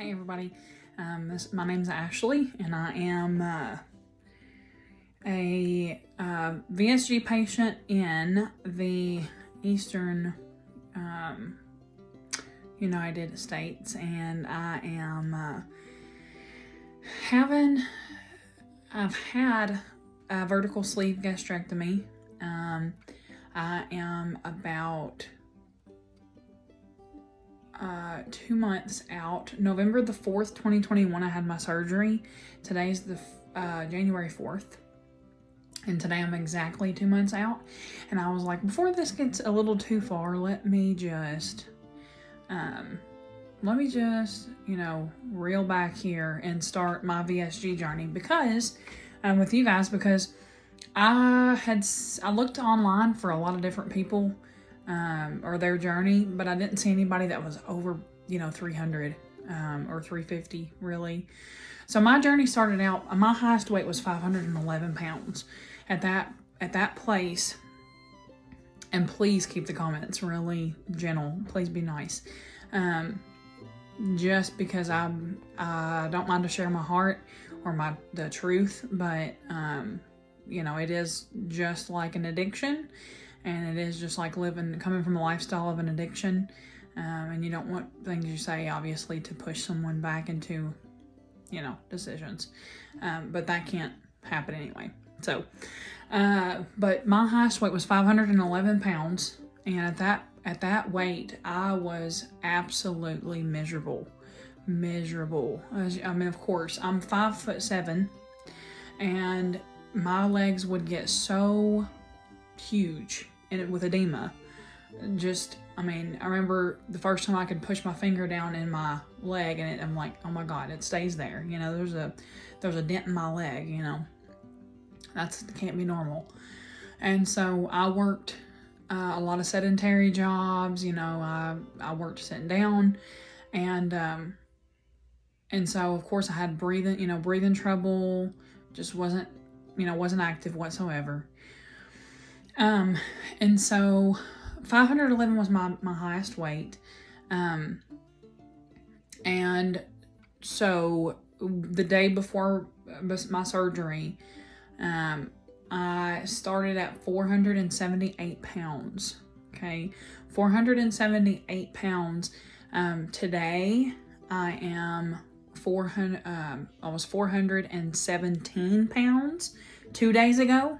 Hey everybody, my name's Ashley and I am a VSG patient in the Eastern United States, and I am I've had a vertical sleeve gastrectomy. I am about 2 months out. November the 4th, 2021, I had my surgery. Today's the January 4th. And today I'm exactly 2 months out. And I was like, before this gets a little too far, let me just, reel back here and start my VSG journey because, with you guys, because I looked online for a lot of different people or their journey, but I didn't see anybody that was over, 300 or 350 really. So my journey started out, my highest weight was 511 pounds at that place. And please keep the comments really gentle. Please be nice. Just because I don't mind to share my heart or the truth, but it is just like an addiction. And it is just like coming from a lifestyle of an addiction. And you don't want things you say, obviously, to push someone back into, decisions. But that can't happen anyway. So, but my highest weight was 511 pounds. And at that weight, I was absolutely miserable. Of course, I'm 5'7", and my legs would get so huge and with edema. I remember the first time I could push my finger down in my leg and I'm like, oh my God, it stays there. There's a dent in my leg, that can't be normal. And so I worked a lot of sedentary jobs, I worked sitting down, and so of course I had breathing trouble, just wasn't active whatsoever. And so 511 was my highest weight. And so the day before my surgery, I started at 478 pounds. Okay. 478 pounds. Today I am I was 417 pounds 2 days ago.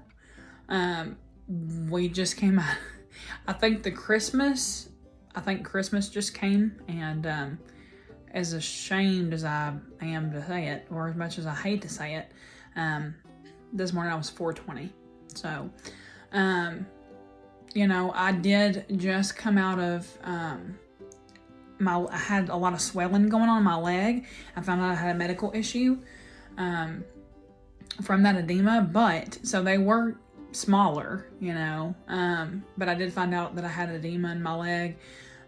We just came out, I think Christmas just came, and as ashamed as I am to say it, or as much as I hate to say it, this morning I was 420. So, I did just come out of, I had a lot of swelling going on in my leg. I found out I had a medical issue, from that edema, so they were smaller, but I did find out that I had edema in my leg,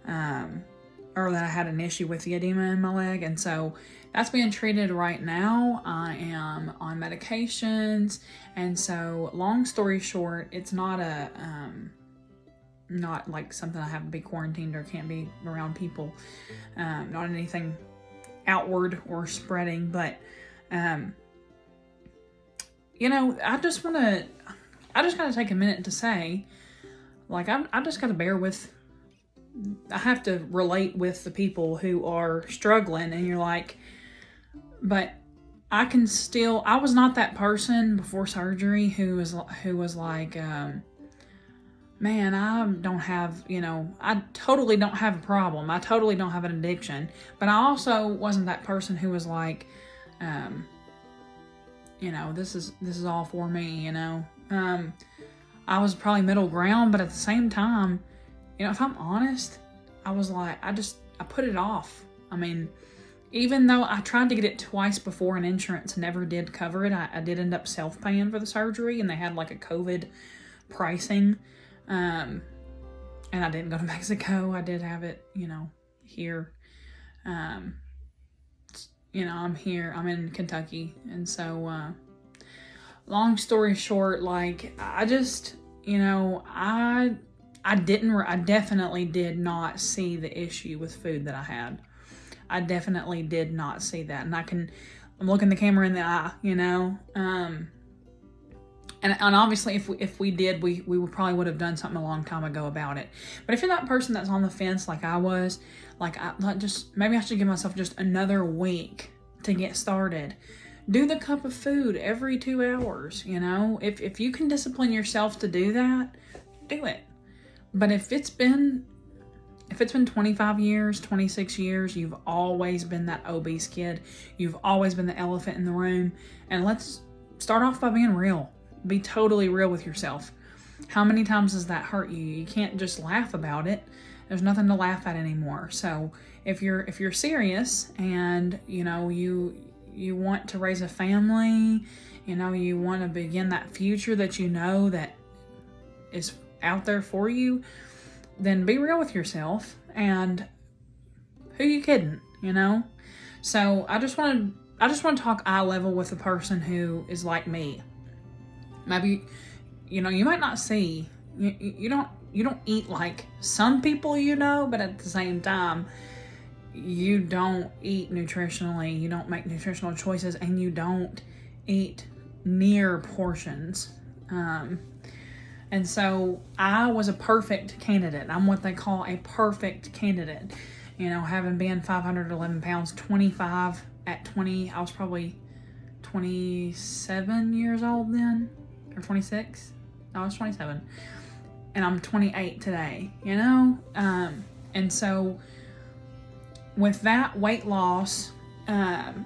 or that I had an issue with the edema in my leg, and so that's being treated right now. I am on medications, and so long story short, it's not not like something I have to be quarantined or can't be around people, not anything outward or spreading, but I just gotta take a minute to say, I just gotta I have to relate with the people who are struggling, and you're like, but I was not that person before surgery who was like, man, I don't have, I totally don't have a problem. I totally don't have an addiction, but I also wasn't that person who was like, this is all for me, I was probably middle ground, but at the same time, if I'm honest, I was like, I put it off. Even though I tried to get it twice before and insurance never did cover it, I did end up self-paying for the surgery, and they had like a COVID pricing, and I didn't go to Mexico. I did have it, here. I'm here, I'm in Kentucky. And so, long story short, I definitely did not see the issue with food that I had. I definitely did not see that. And I'm looking the camera in the eye, you know? And obviously, if we did, we probably would have done something a long time ago about it. But if you're that person that's on the fence like I was, maybe I should give myself just another week to get started. Do the cup of food every 2 hours, you know? If you can discipline yourself to do that, do it. But if it's been 25 years, 26 years, you've always been that obese kid. You've always been the elephant in the room. And let's start off by being real. Be totally real with yourself. How many times does that hurt you? You can't just laugh about it. There's nothing to laugh at anymore. So if you're serious and you know you want to raise a family, you know you want to begin that future that you know that is out there for you, then be real with yourself. And who you kidding, you know? So I just want to talk eye level with a person who is like me. Maybe, you know, you might not see, you don't eat like some people, you know, but at the same time, you don't eat nutritionally, you don't make nutritional choices, and you don't eat near portions. And so I was a perfect candidate. I'm what they call a perfect candidate. You know, having been 511 pounds, 25 at 20, I was probably 27 years old then. Or 26? No, I was 27. And I'm 28 today, you know? And so with that weight loss,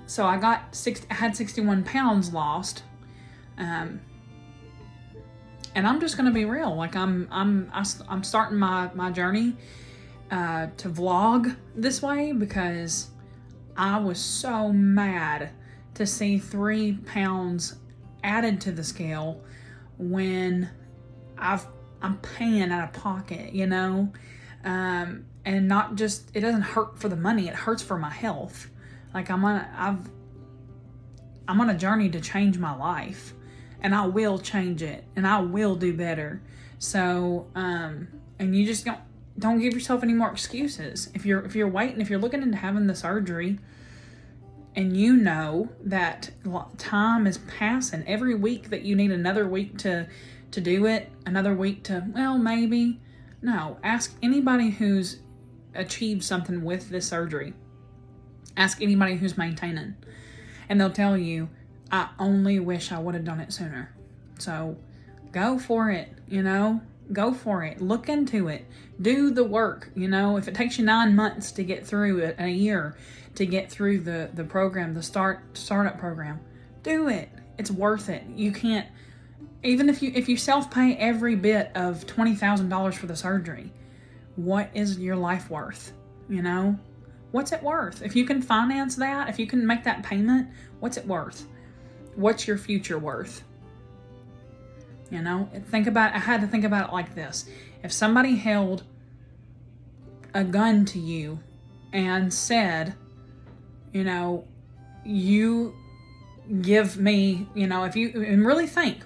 so I had 61 pounds lost. And I'm just going to be real. Like I'm starting my journey, to vlog this way because I was so mad to see 3 pounds added to the scale when I'm paying out of pocket, you know, and not just, it doesn't hurt for the money, it hurts for my health. Like I'm on a journey to change my life, and I will change it, and I will do better. So, and you just don't give yourself any more excuses. If you're waiting, if you're looking into having the surgery, and you know that time is passing, every week that you need another week to do it, another week to, well, maybe. No, ask anybody who's achieved something with this surgery. Ask anybody who's maintaining. And they'll tell you, I only wish I would have done it sooner. So go for it, you know? Go for it. Look into it. Do the work, you know? If it takes you 9 months to get through it, a year to get through the program, the startup program, do it. It's worth it. You can't, even if you self-pay every bit of $20,000 for the surgery, what is your life worth? You know? What's it worth? If you can finance that, if you can make that payment, what's it worth? What's your future worth? You know, I had to think about it like this. If somebody held a gun to you and said, you know, you give me, you know, and really think,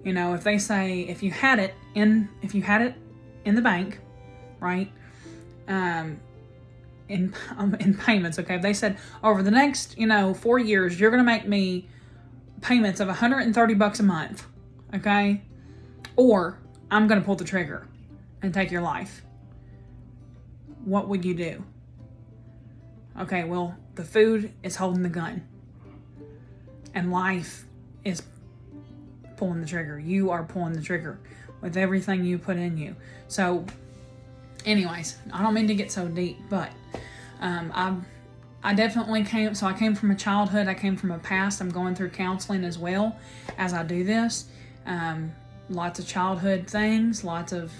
you know, if they say, if you had it in the bank, right? In payments, okay? If they said over the next, 4 years, you're going to make me payments of $130 a month, okay? Or I'm going to pull the trigger and take your life. What would you do? Okay, well, the food is holding the gun. And life is pulling the trigger. You are pulling the trigger with everything you put in you. So, anyways, I don't mean to get so deep, but I definitely came from a childhood. I came from a past. I'm going through counseling as well as I do this. Lots of childhood things, lots of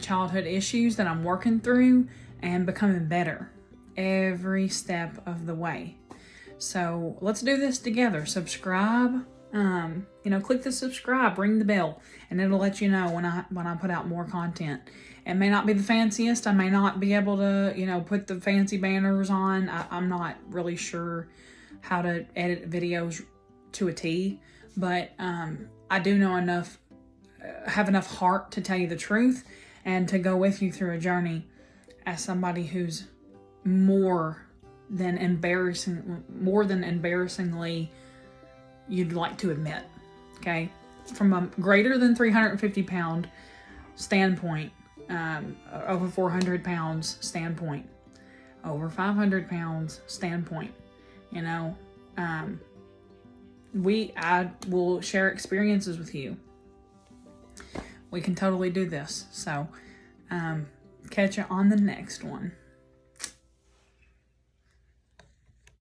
childhood issues that I'm working through and becoming better every step of the way. So let's do this together. Subscribe, click the subscribe, ring the bell, and it'll let you know when I put out more content. It may not be the fanciest. I may not be able to, put the fancy banners on. I'm not really sure how to edit videos to a T, but I do know enough, have enough heart to tell you the truth and to go with you through a journey as somebody who's more than embarrassingly you'd like to admit, okay? From a greater than 350 pound standpoint, over 400 pounds standpoint, over 500 pounds standpoint, you know, I will share experiences with you. We can totally do this. So, catch you on the next one.